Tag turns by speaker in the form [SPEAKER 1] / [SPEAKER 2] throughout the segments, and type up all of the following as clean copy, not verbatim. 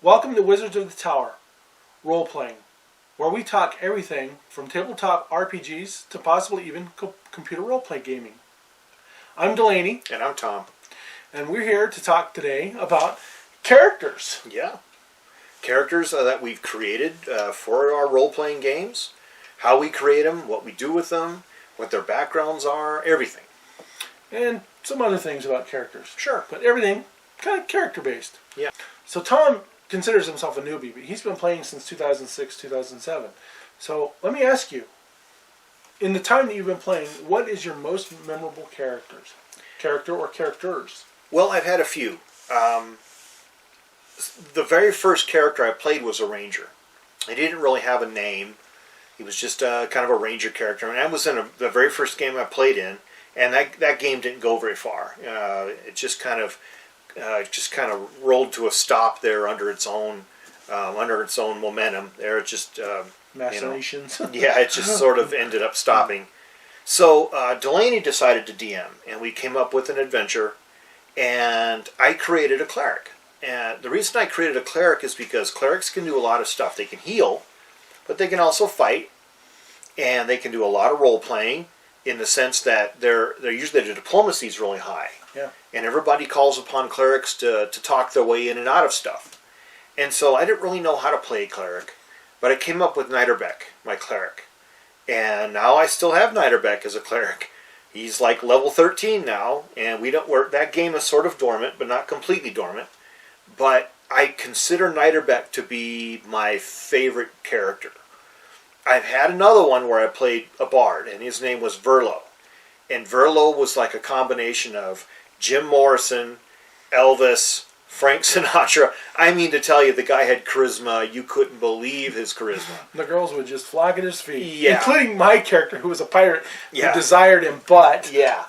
[SPEAKER 1] Welcome to Wizards of the Tower, role-playing, where we talk everything from tabletop RPGs to possibly even computer role-play gaming. I'm Delaney.
[SPEAKER 2] And I'm Tom.
[SPEAKER 1] And we're here to talk today about characters.
[SPEAKER 2] Yeah. Characters that we've created for our role-playing games, how we create them, what we do with them, what their backgrounds are, everything.
[SPEAKER 1] And some other things about characters.
[SPEAKER 2] Sure.
[SPEAKER 1] But everything kind of character-based.
[SPEAKER 2] Yeah.
[SPEAKER 1] So Tom considers himself a newbie, but he's been playing since 2006, 2007. So let me ask you, in the time that you've been playing, what is your most memorable character or characters?
[SPEAKER 2] Well, I've had a few. The very first character I played was a ranger. He didn't really have a name. He was just kind of a ranger character. And I was in the very first game I played in, and that game didn't go very far. It just kind of rolled to a stop there under its own momentum. There, it just
[SPEAKER 1] Machinations.
[SPEAKER 2] Yeah, it just sort of ended up stopping. So Delaney decided to DM, and we came up with an adventure, and I created a cleric. And the reason I created a cleric is because clerics can do a lot of stuff. They can heal, but they can also fight, and they can do a lot of role playing in the sense that they're usually their diplomacy is really high.
[SPEAKER 1] Yeah.
[SPEAKER 2] And everybody calls upon clerics to talk their way in and out of stuff. And so I didn't really know how to play a cleric, but I came up with Niederbeck, my cleric. And now I still have Niederbeck as a cleric. He's like level 13 now, and that game is sort of dormant, but not completely dormant. But I consider Niederbeck to be my favorite character. I've had another one where I played a bard, and his name was Verlo. And Verlo was like a combination of Jim Morrison, Elvis, Frank Sinatra. I mean to tell you, the guy had charisma. You couldn't believe his charisma.
[SPEAKER 1] The girls would just flock at his feet.
[SPEAKER 2] Yeah.
[SPEAKER 1] Including my character, who was a pirate,
[SPEAKER 2] Yeah.
[SPEAKER 1] who desired him, but...
[SPEAKER 2] Yeah.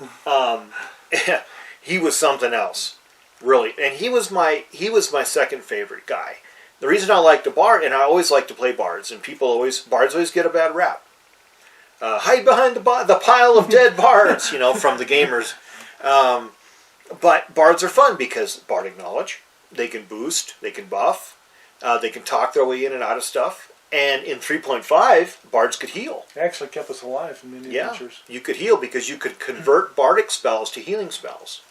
[SPEAKER 2] He was something else, really. And he was my second favorite guy. The reason I liked a bard, and I always like to play bards, and bards always get a bad rap. Hide behind the pile of dead bards, from the gamers. But bards are fun because bardic knowledge. They can boost, they can buff, they can talk their way in and out of stuff. And in 3.5, bards could heal.
[SPEAKER 1] It actually kept us alive in many adventures.
[SPEAKER 2] You could heal because you could convert bardic spells to healing spells.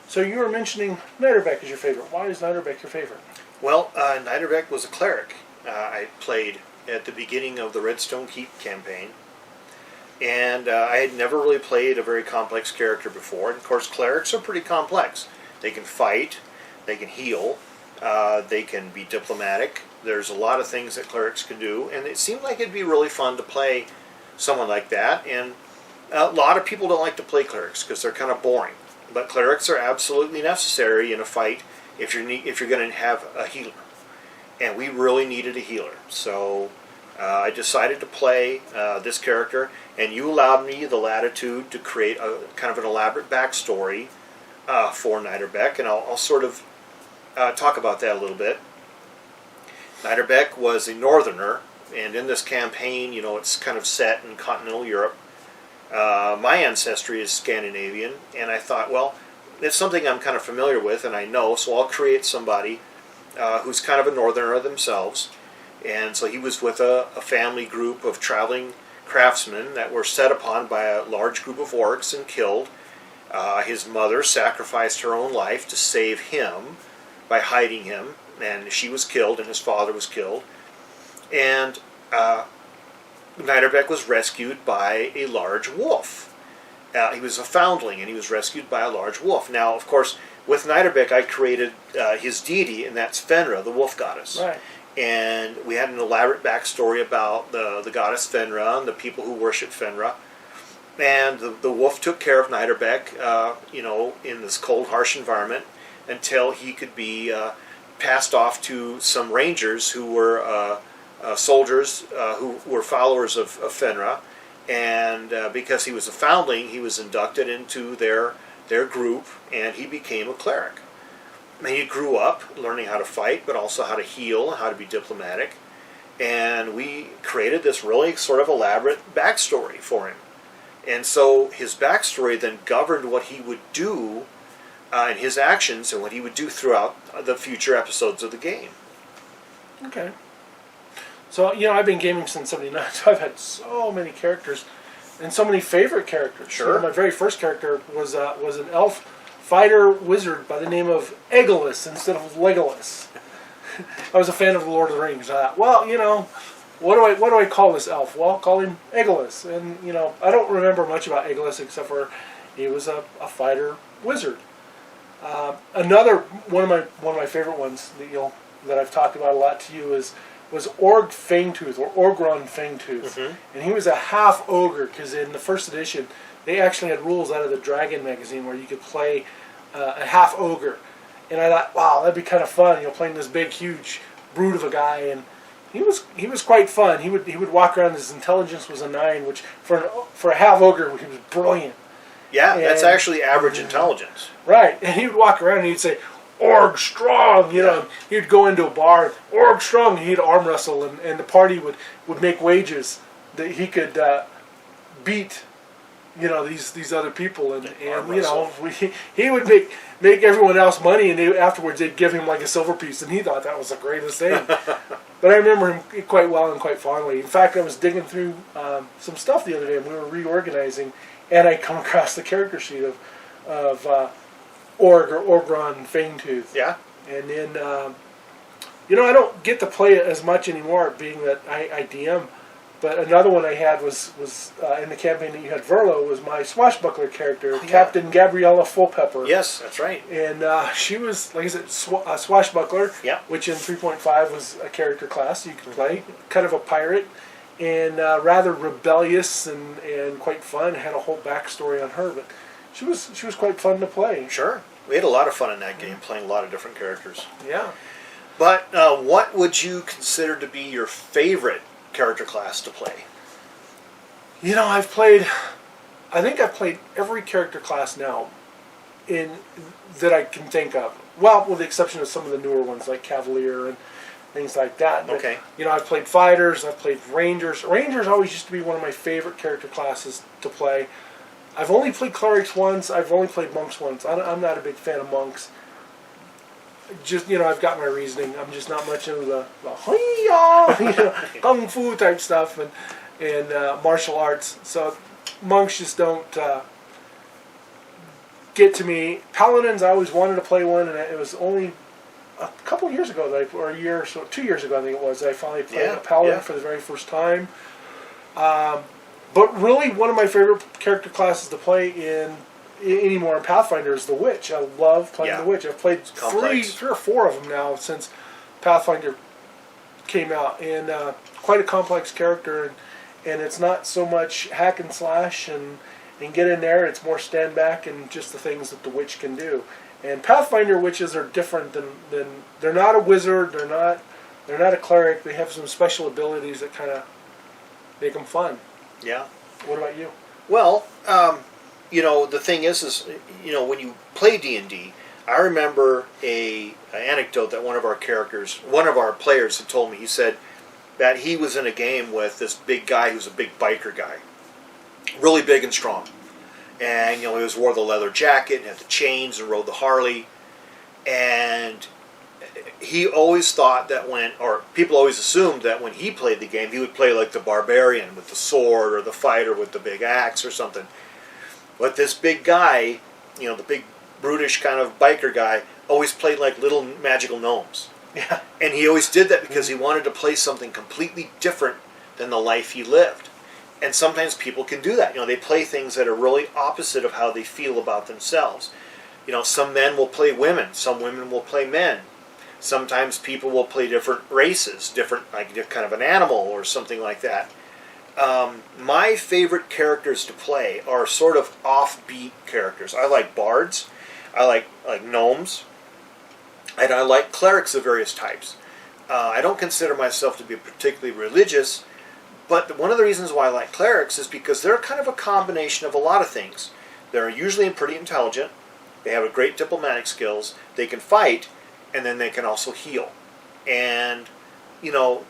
[SPEAKER 1] So you were mentioning Niederbeck is your favorite. Why is Niederbeck your favorite?
[SPEAKER 2] Well, Niederbeck was a cleric. I played at the beginning of the Redstone Keep campaign. And I had never really played a very complex character before. And of course, clerics are pretty complex. They can fight, they can heal, they can be diplomatic. There's a lot of things that clerics can do. And it seemed like it'd be really fun to play someone like that. And a lot of people don't like to play clerics because they're kind of boring. But clerics are absolutely necessary in a fight if you're going to have a healer. And we really needed a healer. So I decided to play this character, and you allowed me the latitude to create a kind of an elaborate backstory for Niederbeck, and I'll sort of talk about that a little bit. Niederbeck was a northerner, and in this campaign, it's kind of set in continental Europe. My ancestry is Scandinavian, and I thought, well, it's something I'm kind of familiar with, and I know, so I'll create somebody who's kind of a northerner themselves. And so he was with a family group of traveling craftsmen that were set upon by a large group of orcs and killed. His mother sacrificed her own life to save him by hiding him, and she was killed, and his father was killed. And Niederbeck was rescued by a large wolf. He was a foundling, and he was rescued by a large wolf. Now, of course, with Niederbeck, I created his deity, and that's Fenra, the wolf goddess.
[SPEAKER 1] Right.
[SPEAKER 2] And we had an elaborate backstory about the goddess Fenra and the people who worship Fenra. And the wolf took care of Niederbeck, in this cold, harsh environment until he could be passed off to some rangers who were soldiers who were followers of Fenra. And because he was a foundling, he was inducted into their group, and he became a cleric. And he grew up learning how to fight, but also how to heal and how to be diplomatic. And we created this really sort of elaborate backstory for him. And so his backstory then governed what he would do and his actions and what he would do throughout the future episodes of the game.
[SPEAKER 1] Okay. So, I've been gaming since '79, so I've had so many characters and so many favorite characters.
[SPEAKER 2] Sure.
[SPEAKER 1] My very first character was an elf fighter wizard by the name of Egolas instead of Legolas. I was a fan of the Lord of the Rings. I thought, what do I call this elf? Well, I'll call him Egolas. And, I don't remember much about Egolas except for he was a fighter wizard. Another one of my favorite ones that I've talked about a lot to you was Org Fangtooth, or Orgron Fangtooth.
[SPEAKER 2] Mm-hmm.
[SPEAKER 1] And he was a half ogre, because in the first edition they actually had rules out of the Dragon magazine where you could play a half ogre. And I thought, wow, that'd be kind of fun, playing this big, huge brute of a guy. And he was quite fun. He would walk around. His intelligence was a 9, which for a half ogre, he was brilliant.
[SPEAKER 2] Yeah, that's actually average intelligence.
[SPEAKER 1] Right, and he would walk around and he'd say, "Org strong," He'd go into a bar, "Org strong," and he'd arm wrestle, and the party would make wagers that he could beat, these other people, and he would make everyone else money, and afterwards they'd give him like a silver piece, and he thought that was the greatest thing. But I remember him quite well and quite fondly. In fact, I was digging through some stuff the other day, and we were reorganizing, and I come across the character sheet of Org or Orgron Fangtooth.
[SPEAKER 2] Yeah.
[SPEAKER 1] And then, I don't get to play it as much anymore, being that I DM. But another one I had was in the campaign that you had, Verlo, was my swashbuckler character, Captain Gabriella Fullpepper.
[SPEAKER 2] Yes, that's right.
[SPEAKER 1] And she was, like I said, a swashbuckler, which in 3.5 was a character class you could play, kind of a pirate, and rather rebellious and quite fun. Had a whole backstory on her, but she was quite fun to play.
[SPEAKER 2] Sure. We had a lot of fun in that game, playing a lot of different characters.
[SPEAKER 1] Yeah.
[SPEAKER 2] But what would you consider to be your favorite character class to play?
[SPEAKER 1] I think I've played every character class now that I can think of. Well, with the exception of some of the newer ones like Cavalier and things like that. But,
[SPEAKER 2] okay.
[SPEAKER 1] I've played fighters, I've played rangers. Rangers always used to be one of my favorite character classes to play. I've only played clerics once. I've only played monks once. I'm not a big fan of monks. Just, I've got my reasoning. I'm just not much into the kung fu type stuff and martial arts. So monks just don't get to me. Paladins, I always wanted to play one, and it was only a couple years ago, or a year or so, 2 years ago I think it was, that I finally played a Paladin for the very first time. But really, one of my favorite character classes to play anymore in Pathfinder is the Witch. I love playing the Witch. I've played three or four of them now since Pathfinder came out, and quite a complex character, and it's not so much hack and slash and get in there. It's more stand back and just the things that the Witch can do. And Pathfinder witches are different than they're not a wizard. They're not a cleric. They have some special abilities that kind of make them fun.
[SPEAKER 2] Yeah.
[SPEAKER 1] What about you?
[SPEAKER 2] Well, the thing is, when you play D&D, I remember an anecdote that one of our players had told me. He said that he was in a game with this big guy who's a big biker guy, really big and strong. And, he always wore the leather jacket and had the chains and rode the Harley. And he always thought that people always assumed that when he played the game, he would play like the barbarian with the sword or the fighter with the big axe or something. But this big guy, the big brutish kind of biker guy, always played like little magical gnomes.
[SPEAKER 1] Yeah.
[SPEAKER 2] And he always did that because he wanted to play something completely different than the life he lived. And sometimes people can do that. They play things that are really opposite of how they feel about themselves. Some men will play women. Some women will play men. Sometimes people will play different races, different, like kind of an animal or something like that. My favorite characters to play are sort of offbeat characters. I like bards. I like gnomes. And I like clerics of various types. I don't consider myself to be particularly religious, but one of the reasons why I like clerics is because they're kind of a combination of a lot of things. They're usually pretty intelligent. They have a great diplomatic skills. They can fight, and then they can also heal. And,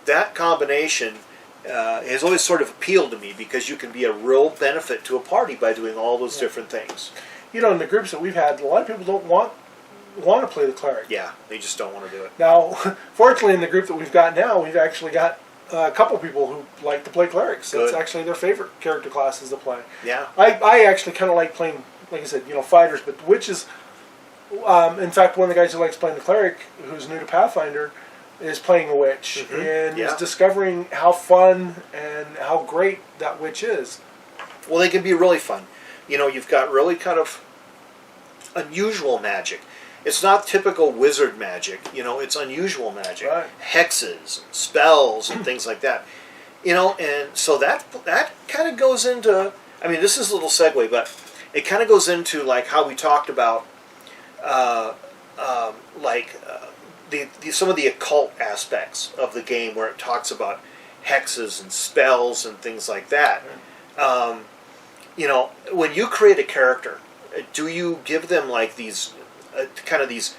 [SPEAKER 2] that combination has always sort of appealed to me because you can be a real benefit to a party by doing all those different things.
[SPEAKER 1] In the groups that we've had, a lot of people don't want want to play the cleric.
[SPEAKER 2] Yeah, they just don't want to do it.
[SPEAKER 1] Now, fortunately, in the group that we've got now, we've actually got a couple people who like to play clerics. So it's actually their favorite character classes to play.
[SPEAKER 2] Yeah.
[SPEAKER 1] I actually kind of like playing, like I said, fighters, but the witches. In fact, one of the guys who likes playing the cleric, who's new to Pathfinder, is playing a witch and is discovering how fun and how great that witch is.
[SPEAKER 2] Well, they can be really fun. You've got really kind of unusual magic. It's not typical wizard magic. It's unusual magic.
[SPEAKER 1] Right.
[SPEAKER 2] Hexes, and spells, and things like that. And so that kind of goes into. I mean, this is a little segue, but it kind of goes into like how we talked about, some of the occult aspects of the game, where it talks about hexes and spells and things like that. When you create a character, do you give them like these this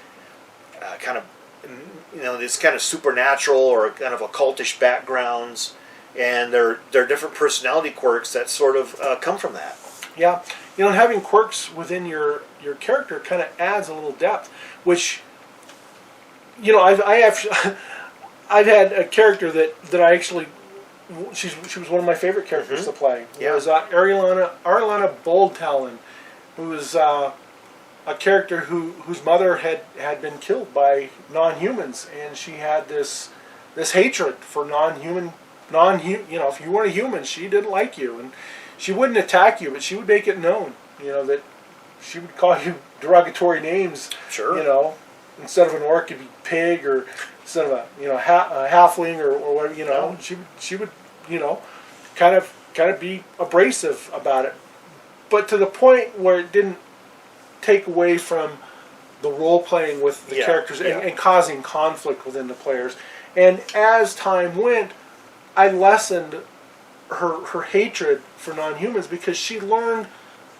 [SPEAKER 2] kind of supernatural or kind of occultish backgrounds, and they're different personality quirks that sort of come from that?
[SPEAKER 1] Yeah, having quirks within your character kind of adds a little depth, which I've had a character that I actually she was one of my favorite characters to play.
[SPEAKER 2] Yeah.
[SPEAKER 1] It was Ariana Boldtalon, who was a character whose mother had been killed by non-humans, and she had this hatred for non-human. If you weren't a human, she didn't like you, and she wouldn't attack you, but she would make it known, that she would call you derogatory names.
[SPEAKER 2] Sure.
[SPEAKER 1] Instead of an orc, it'd be pig, or instead of a halfling or whatever.
[SPEAKER 2] Yeah.
[SPEAKER 1] She would kind of be abrasive about it, but to the point where it didn't take away from the role playing with the characters and causing conflict within the players. And as time went, I lessened her hatred for non-humans, because she learned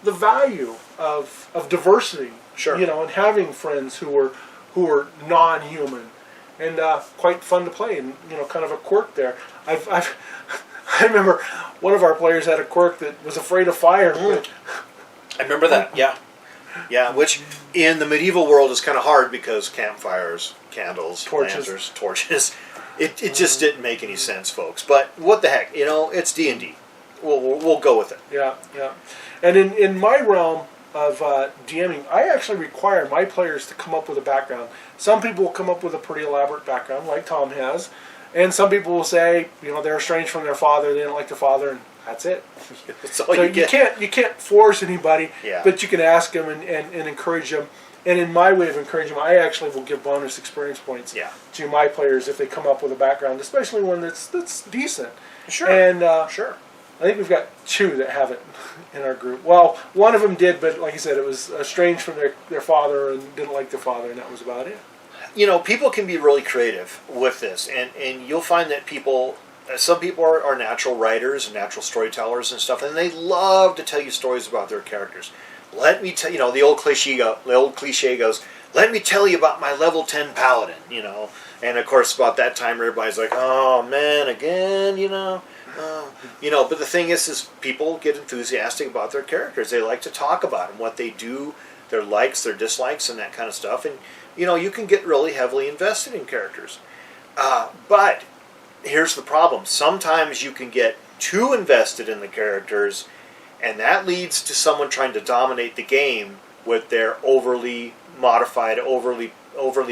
[SPEAKER 1] the value of diversity.
[SPEAKER 2] Sure.
[SPEAKER 1] And having friends who were non-human, and quite fun to play, and kind of a quirk there. I remember one of our players had a quirk that was afraid of fire. But
[SPEAKER 2] I remember that. Yeah, which in the medieval world is kind of hard, because campfires, candles, lanterns, torches. It just didn't make any sense, folks. But what the heck, it's D&D. We'll go with it.
[SPEAKER 1] Yeah. And in my realm of DMing, I actually require my players to come up with a background. Some people will come up with a pretty elaborate background, like Tom has, and some people will say, they're estranged from their father, they didn't like their father, and that's it.
[SPEAKER 2] That's all you get.
[SPEAKER 1] You can't force anybody,
[SPEAKER 2] Yeah.
[SPEAKER 1] but you can ask them and encourage them. And in my way of encouraging them, I actually will give bonus experience points to my players if they come up with a background, especially one that's decent.
[SPEAKER 2] Sure.
[SPEAKER 1] And
[SPEAKER 2] sure.
[SPEAKER 1] I think we've got 2 that have it in our group. Well, one of them did, but like I said, it was estranged from their father and didn't like their father, and that was about it.
[SPEAKER 2] People can be really creative with this, and you'll find that some people are natural writers and natural storytellers and stuff, and they love to tell you stories about their characters. Let me tell the old cliche goes, let me tell you about my level 10 paladin, and of course about that time everybody's like, oh man, again, but the thing is people get enthusiastic about their characters. They like to talk about them, what they do, their likes, their dislikes, and that kind of stuff, and you can get really heavily invested in characters. But here's the problem. Sometimes you can get too invested in the characters, and that leads to someone trying to dominate the game with their overly modified, overly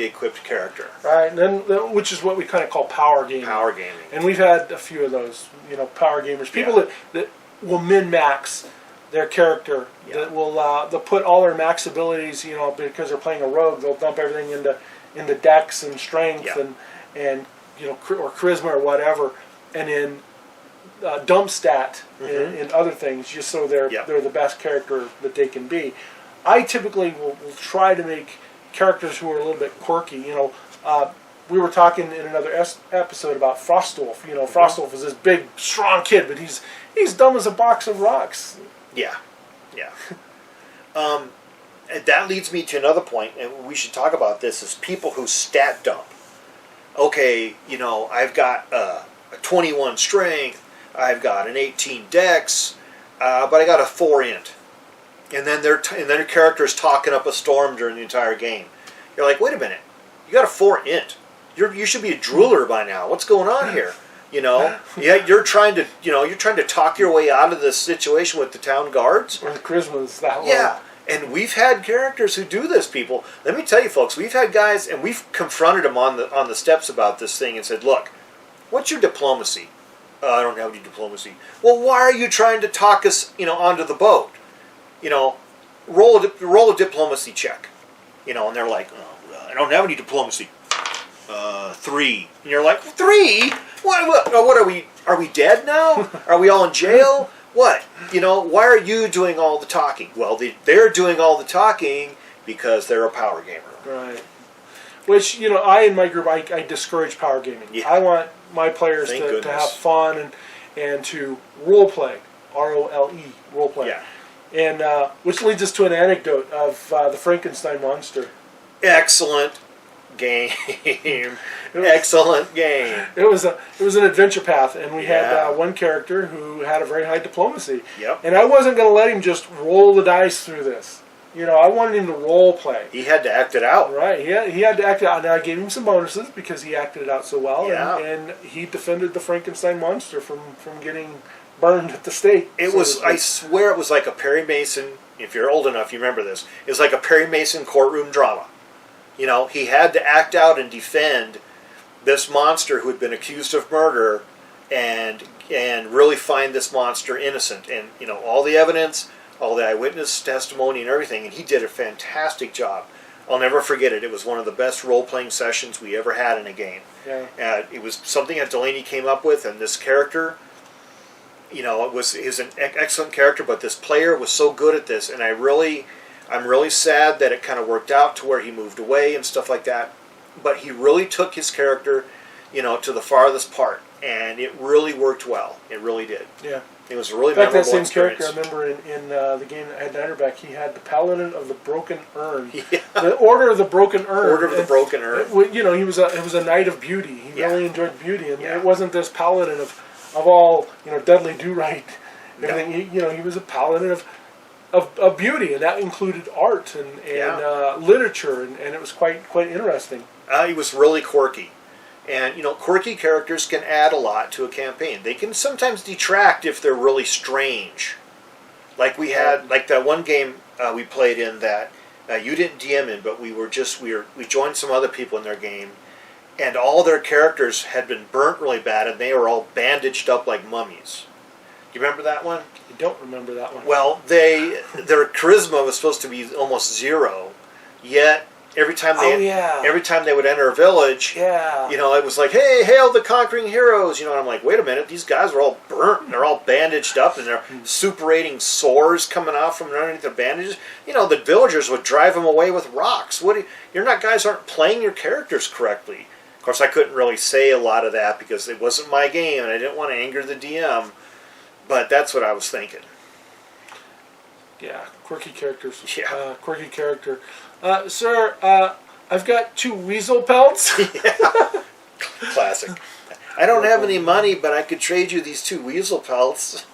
[SPEAKER 2] equipped character.
[SPEAKER 1] Right, and then which is what we kind of call power gaming.
[SPEAKER 2] Power gaming.
[SPEAKER 1] And we've had a few of those, power gamers. People that will min-max their character, that will they'll put all their max abilities, because they're playing a rogue, they'll dump everything into dex and strength and or charisma or whatever, and then dump stat in other things, just so they're the best character that they can be. I typically will try to make characters who are a little bit quirky. We were talking in another episode about Frostwolf. Frostwolf is this big, strong kid, but he's dumb as a box of rocks.
[SPEAKER 2] Yeah. And that leads me to another point, and we should talk about this, is people who stat dump. Okay, I've got a 21 strength, I've got an 18 dex, but I got a 4 int. And then their character's talking up a storm during the entire game. You're like, wait a minute, you got a 4 int. You should be a drooler by now. What's going on here? You know, yeah, you're trying to talk your way out of this situation with the town guards.
[SPEAKER 1] Or the charisma is that low.
[SPEAKER 2] Yeah, and we've had characters who do this, people. Let me tell you, folks, we've had guys, and we've confronted them on the steps about this thing and said, look, what's your diplomacy? I don't have any diplomacy. Well, why are you trying to talk us, onto the boat? Roll a diplomacy check. And they're like, oh, I don't have any diplomacy. 3. And you're like, 3? What are we? Are we dead now? Are we all in jail? What? Why are you doing all the talking? Well, they're doing all the talking because they're a power gamer.
[SPEAKER 1] Right. Which, I in my group, I discourage power gaming.
[SPEAKER 2] Yeah.
[SPEAKER 1] I want my players to have fun and to role play. R-O-L-E, role play.
[SPEAKER 2] Yeah.
[SPEAKER 1] And which leads us to an anecdote of the Frankenstein monster.
[SPEAKER 2] Excellent game. Excellent game.
[SPEAKER 1] It was an adventure path, and we had one character who had a very high diplomacy.
[SPEAKER 2] Yep.
[SPEAKER 1] And I wasn't going to let him just roll the dice through this. I wanted him to role play.
[SPEAKER 2] He had to act it out.
[SPEAKER 1] Right. He had to act it out. Now I gave him some bonuses because he acted it out so well,
[SPEAKER 2] Yeah.
[SPEAKER 1] and he defended the Frankenstein monster from getting burned at the stake.
[SPEAKER 2] I swear it was like a Perry Mason, if you're old enough, you remember this. It was like a Perry Mason courtroom drama. He had to act out and defend this monster who had been accused of murder and really find this monster innocent. And, all the evidence, all the eyewitness testimony and everything, and he did a fantastic job. I'll never forget it. It was one of the best role-playing sessions we ever had in a game.
[SPEAKER 1] Yeah.
[SPEAKER 2] It was something that Delaney came up with, and this character... he's an excellent character, but this player was so good at this, and I'm really sad that it kind of worked out to where he moved away and stuff like that. But he really took his character, to the farthest part, and it really worked well. It really did.
[SPEAKER 1] Yeah.
[SPEAKER 2] It was a really
[SPEAKER 1] in fact,
[SPEAKER 2] memorable
[SPEAKER 1] that same
[SPEAKER 2] experience.
[SPEAKER 1] character, I remember in the game that had Niderback, he had the Paladin of the Broken Urn.
[SPEAKER 2] Yeah.
[SPEAKER 1] The Order of the Broken Urn.
[SPEAKER 2] Order of the Broken Urn.
[SPEAKER 1] He was a knight of beauty. He really enjoyed beauty, and
[SPEAKER 2] Yeah.
[SPEAKER 1] it wasn't this paladin of all Dudley Do-Right. Everything. He was a paladin of beauty, and that included art and literature, and it was quite interesting.
[SPEAKER 2] He was really quirky. And, quirky characters can add a lot to a campaign. They can sometimes detract if they're really strange. Like we had, like that one game we played in that you didn't DM in, but we joined some other people in their game, and all their characters had been burnt really bad, and they were all bandaged up like mummies. Do you remember that one?
[SPEAKER 1] I don't remember that one.
[SPEAKER 2] Well, their charisma was supposed to be almost 0, yet every time they would enter a village, it was like, hey, hail the conquering heroes, and I'm like, wait a minute, these guys are all burnt, and they're all bandaged up, and they're suppurating sores coming off from underneath their bandages. The villagers would drive them away with rocks. Guys aren't playing your characters correctly. Of course, I couldn't really say a lot of that because it wasn't my game, and I didn't want to anger the DM, but that's what I was thinking.
[SPEAKER 1] Yeah, quirky characters.
[SPEAKER 2] Yeah.
[SPEAKER 1] Quirky character. Sir, I've got 2 weasel pelts.
[SPEAKER 2] Yeah. Classic. I don't have any money, but I could trade you these 2 weasel pelts.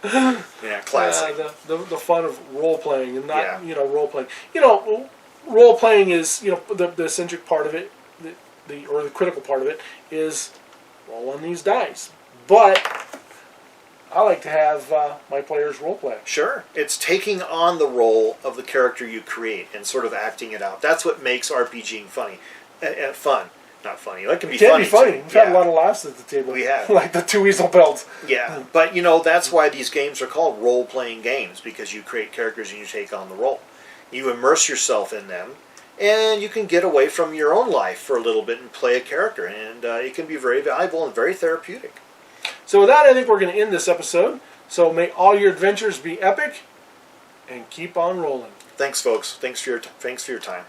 [SPEAKER 2] Yeah, classic.
[SPEAKER 1] The fun of role playing and not role playing. Role playing is the eccentric part of it, the critical part of it is roll on these dice. But I like to have my players role play.
[SPEAKER 2] Sure. It's taking on the role of the character you create and sort of acting it out. That's what makes RPGing funny. Fun. Not funny. It can be funny.
[SPEAKER 1] It can be funny.
[SPEAKER 2] Too.
[SPEAKER 1] We've had a lot of laughs at the table.
[SPEAKER 2] We have.
[SPEAKER 1] Like the 2 weasel pelts.
[SPEAKER 2] Yeah. But, that's why these games are called role-playing games, because you create characters and you take on the role. You immerse yourself in them, and you can get away from your own life for a little bit and play a character. And it can be very valuable and very therapeutic.
[SPEAKER 1] So with that, I think we're going to end this episode. So may all your adventures be epic, and keep on rolling.
[SPEAKER 2] Thanks, folks. Thanks for your time.